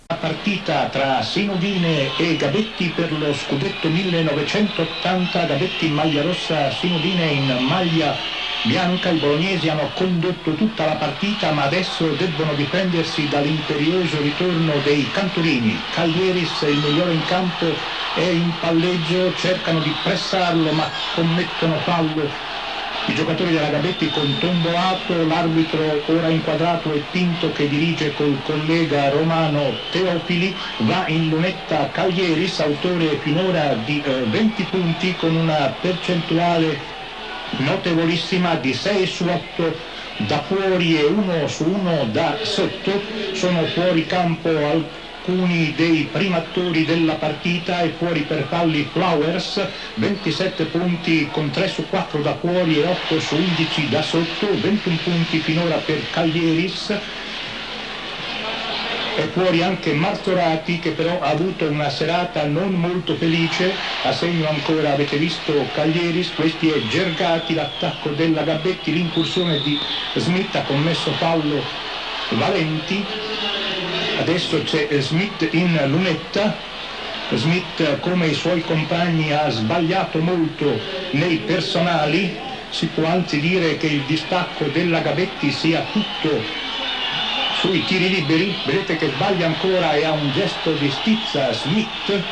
La partita tra Sinodine e Gabetti per lo scudetto 1980, Gabetti in maglia rossa, Sinodine in maglia bianca. I bolognesi hanno condotto tutta la partita, ma adesso debbono difendersi dall'imperioso ritorno dei canturini. Caglieris, il migliore in campo, è in palleggio, cercano di pressarlo ma commettono fallo i giocatori della Gabetti con Tomboato. L'arbitro ora inquadrato è Pinto, che dirige col collega romano Teofili. Va in lunetta Caglieris, autore finora di 20 punti con una percentuale notevolissima di 6 su 8 da fuori e 1 su 1 da sotto. Sono fuori campo alcuni dei primatori della partita e fuori per falli Flowers, 27 punti con 3 su 4 da fuori e 8 su 11 da sotto, 21 punti finora per Caglieris. È fuori anche Martorati, che però ha avuto una serata non molto felice, a segno ancora, avete visto, Caglieris. Questi è Gergati, l'attacco della Gabetti, l'incursione di Smith, ha commesso fallo Valenti. Adesso c'è Smith in lunetta. Smith, come i suoi compagni, ha sbagliato molto nei personali. Si può anzi dire che il distacco della Gabetti sia tutto sui tiri liberi. Vedete che sbaglia ancora e ha un gesto di stizza Smith,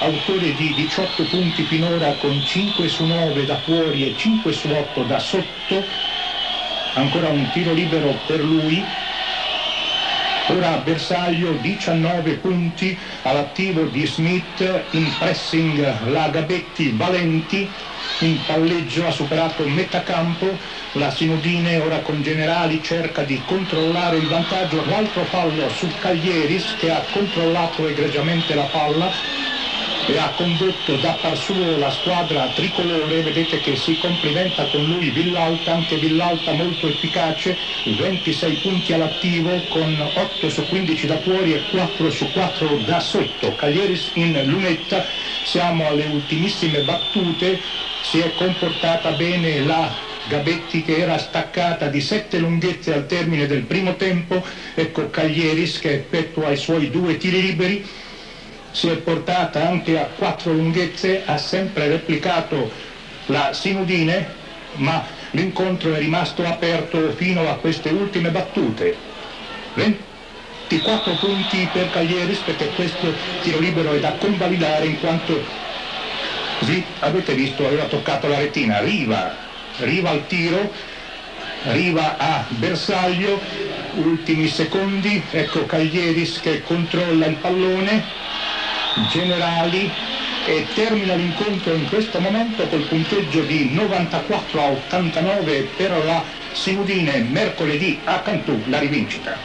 autore di 18 punti finora con 5 su 9 da fuori e 5 su 8 da sotto. Ancora un tiro libero per lui. Ora Bersaglio, 19 punti all'attivo di Smith. In pressing la Gabetti, Valenti in palleggio, ha superato metà campo. La Sinodine ora con Generali cerca di controllare il vantaggio. L'altro fallo su Caglieris, che ha controllato egregiamente la palla e ha condotto da par suo la squadra tricolore. Vedete che si complimenta con lui Villalta, anche Villalta molto efficace, 26 punti all'attivo con 8 su 15 da fuori e 4 su 4 da sotto. Caglieris in lunetta, siamo alle ultimissime battute. Si è comportata bene la Gabetti, che era staccata di 7 lunghezze al termine del primo tempo. Ecco Caglieris che effettua i suoi 2 tiri liberi. Si è portata anche a 4 lunghezze, ha sempre replicato la Sinodine, ma l'incontro è rimasto aperto fino a queste ultime battute. 24 punti per Caglieris, perché questo tiro libero è da convalidare, in quanto, sì, avete visto, aveva toccato la retina. Riva al tiro, Riva a Bersaglio, ultimi secondi. Ecco Caglieris che controlla il pallone. Generali, e termina l'incontro in questo momento col punteggio di 94 a 89 per la Sinodine. Mercoledì a Cantù la rivincita.